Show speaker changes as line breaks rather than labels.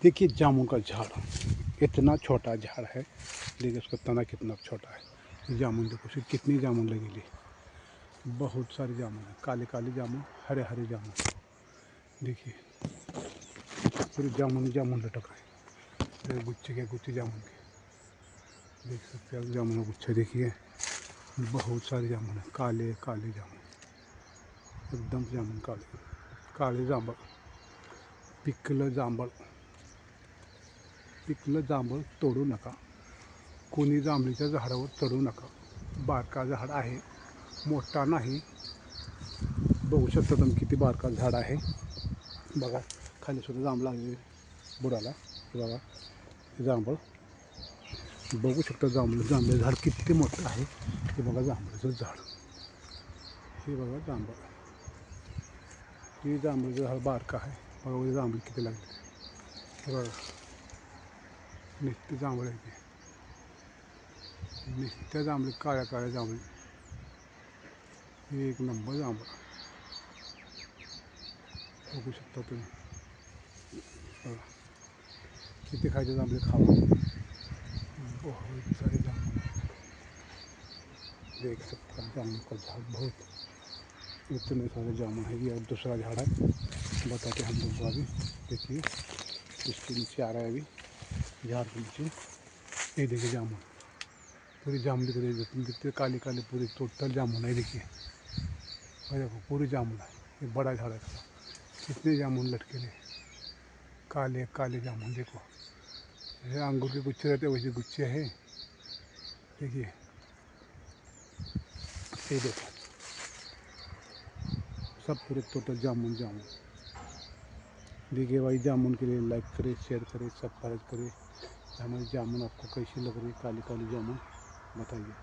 देखिए जामुन का झाड़, इतना छोटा झाड़ है, देखिए उसका तना कितना छोटा है। जामुन देखो फिर कितनी जामुन लगेगी, बहुत सारे जामुन है, काले काले जामुन, हरे हरे जामुन। देखिए पूरे जामुन जामुन लटक रहे हैं, गुच्छे के गुच्छे जामुन के, देख सकते हैं आप जामुन का गुच्छा। देखिए बहुत सारे जामुन है, काले काले जामुन, एकदम जामुन काले काळे जांभळ, पिकलं जांभळ, पिकलं जांभळ तोडू नका, कोणी जांभळीच्या झाडावर चढू नका। बारका झाड आहे, मोठा नाही। बघू शकता तुम्ही किती बारका झाड आहे, बघा खाली सुद्धा जांभळ आहे बुडाला, बघा जांभळ बघू शकता। जांभळं झाड किती मोठं आहे, हे बघा जांभळाचं झाड, हे बघा जांभळ, हे जांभळाचं झाड बारका आहे, बघा जांभळ किती लागले, हे बघा नुसते जांभळ आहे ते, नुसत्या जांभळी, काळ्या काळ्या जांभळी, हे एक नंबर जांभळ, बघू शकता तुम्ही। बघा किती खायचे जांभळे खावा, बहुत सारे जामुन देख सकते हैं। जामुन का झाड़ बहुत, इतने सारे जामुन है। ये दूसरा झाड़ है, बताते हम लोग को अभी। देखिए इसके नीचे आ रहा है, अभी झाड़ के नीचे ये देखिए जामुन, पूरी जामुन को देखते काली काली पूरी टोटल जामुन है। देखिए देखो पूरी जामुन है, ये बड़ा झाड़ है, कितने जामुन लटके ले, काले काले जामुन। देखो जैसे अंगूर के गुच्छे रहते वैसे गुच्छे हैं, देखिए ये देखो सब पूरे टोटल जामुन जामुन। देखिए भाई जामुन के लिए लाइक करें, शेयर करें, सब्सक्राइब करें। हमारी जामुन आपको कैसी लग रही है, काली काली जामुन बताइए।